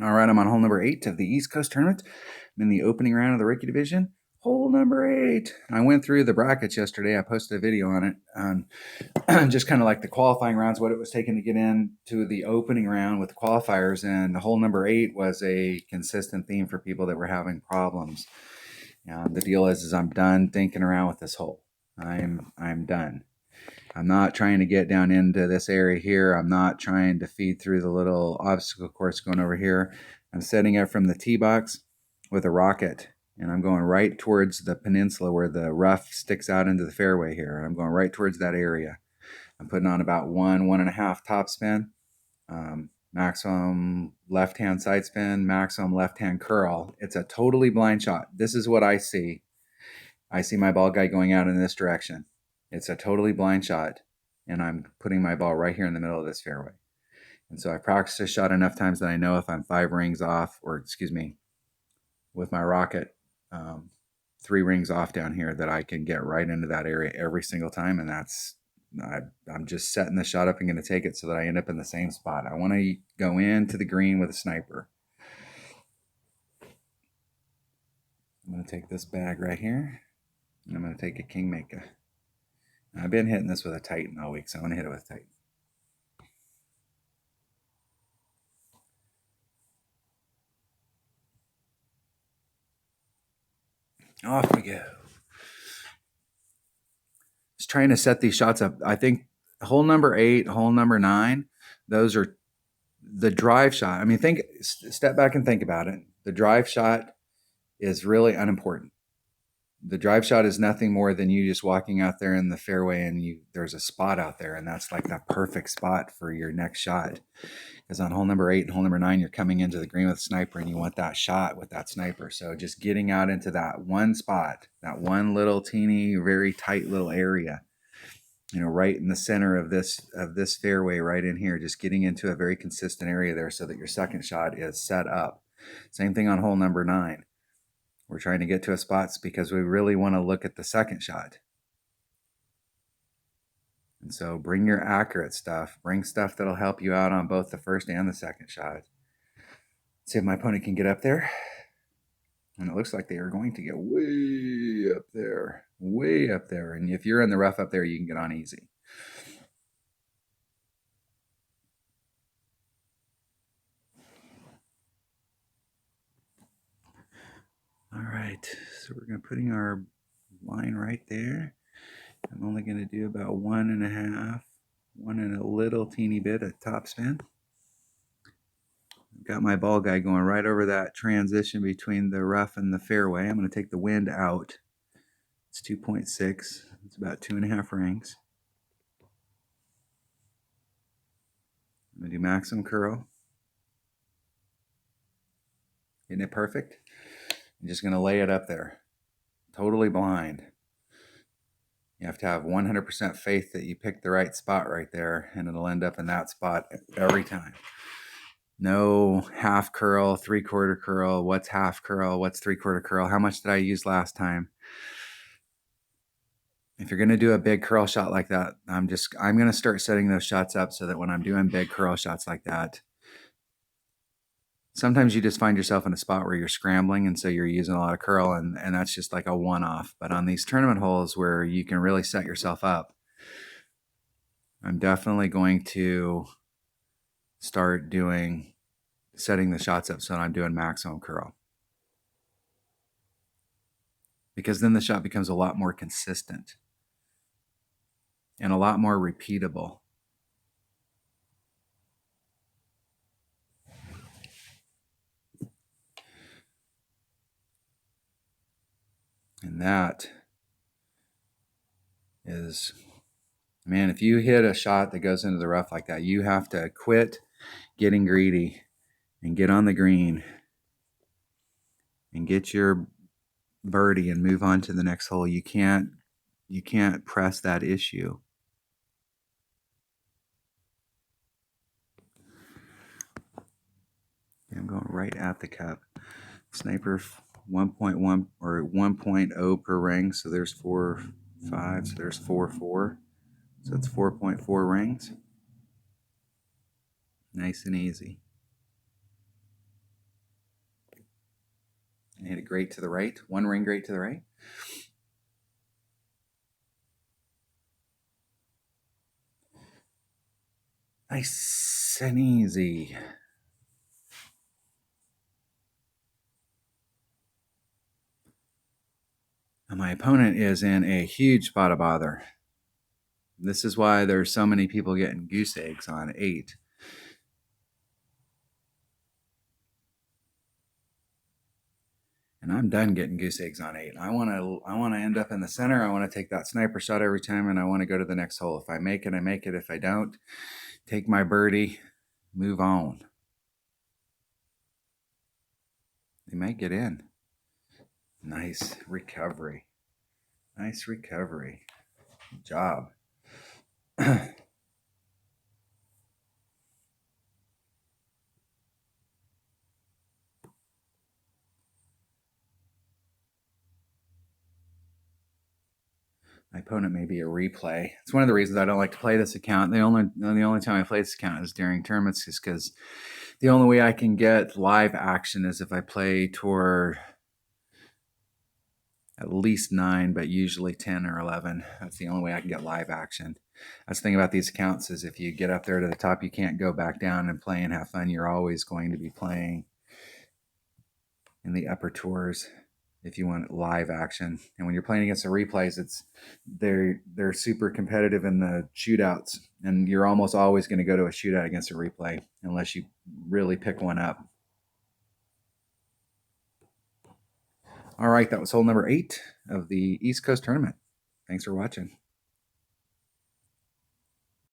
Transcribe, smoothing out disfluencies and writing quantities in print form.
All right, I'm on hole number 8 of the East Coast tournament. I'm in the opening round of the Ricky division. Hole number 8. I went through the brackets yesterday. I posted a video on it on just kind of like the qualifying rounds, what it was taking to get into the opening round with the qualifiers. And hole number 8 was a consistent theme for people that were having problems. The deal is I'm done thinking around with this hole. I'm done. I'm not trying to get down into this area here. I'm not trying to feed through the little obstacle course going over here. I'm setting up from the tee box with a rocket, and I'm going right towards the peninsula where the rough sticks out into the fairway here. And I'm going right towards that area. I'm putting on about 1.5 top spin, maximum left-hand side spin, maximum left-hand curl. It's a totally blind shot. This is what I see. I see my ball guy going out in this direction. It's a totally blind shot, and I'm putting my ball right here in the middle of this fairway. And so I practiced this shot enough times that I know if I'm 5 rings off, or excuse me, with my rocket, 3 rings off down here, that I can get right into that area every single time. And I'm just setting the shot up and going to take it so that I end up in the same spot. I want to go into the green with a sniper. I'm going to take this bag right here, and I'm going to take a Kingmaker. I've been hitting this with a Titan all week, so I'm going to hit it with a Titan. Off we go. Just trying to set these shots up. I think hole number 8, hole number 9, those are the drive shot. I mean, step back and think about it. The drive shot is really unimportant. The drive shot is nothing more than you just walking out there in the fairway and there's a spot out there, and that's like the perfect spot for your next shot. Because on hole number 8 and hole number 9, you're coming into the green with a sniper, and you want that shot with that sniper. So just getting out into that one spot, that one little teeny, very tight little area, right in the center of this fairway, right in here, just getting into a very consistent area there so that your second shot is set up. Same thing on hole number 9. We're trying to get to a spot because we really want to look at the second shot. And so bring your accurate stuff. Bring stuff that'll help you out on both the first and the second shot. Let's see if my opponent can get up there. And it looks like they are going to get way up there. Way up there. And if you're in the rough up there, you can get on easy. All right, so we're going to putting our line right there. I'm only going to do about 1.5, 1 and a little teeny bit of top spin. I've got my ball guy going right over that transition between the rough and the fairway. I'm going to take the wind out. It's 2.6. It's about 2.5 rings. I'm going to do maximum curl. Isn't it perfect? I'm just going to lay it up there. Totally blind. You have to have 100% faith that you pick the right spot right there, and it'll end up in that spot every time. No half curl, 3/4 curl. What's half curl? What's 3/4 curl? How much did I use last time? If you're going to do a big curl shot like that, I'm going to start setting those shots up so that when I'm doing big curl shots like that, sometimes you just find yourself in a spot where you're scrambling, and so you're using a lot of curl, and that's just like a one-off. But on these tournament holes where you can really set yourself up, I'm definitely going to start setting the shots up so that I'm doing maximum curl. Because then the shot becomes a lot more consistent and a lot more repeatable. And that is, man, if you hit a shot that goes into the rough like that, you have to quit getting greedy and get on the green and get your birdie and move on to the next hole. You can't press that issue. I'm going right at the cup. Sniper 1.1 or 1.0 per ring, so there's 4, 5, so there's 4, 4. So it's 4.4 rings. Nice and easy. great to the right. One ring great to the right. Nice and easy. And my opponent is in a huge spot of bother. This is why there's so many people getting goose eggs on 8. And I'm done getting goose eggs on 8. I want to end up in the center. I want to take that sniper shot every time, and I want to go to the next hole. If I make it, I make it. If I don't, take my birdie, move on. They might get in. Nice recovery. Nice recovery. Good job. My opponent may be a replay. It's one of the reasons I don't like to play this account. The only time I play this account is during tournaments, just because the only way I can get live action is if I play tour at least 9, but usually 10 or 11. That's the only way I can get live action. That's the thing about these accounts is if you get up there to the top, you can't go back down and play and have fun. You're always going to be playing in the upper tours if you want live action. And when you're playing against the replays, they're super competitive in the shootouts, and you're almost always going to go to a shootout against a replay unless you really pick one up. All right, that was hole number 8 of the East Coast tournament. Thanks for watching.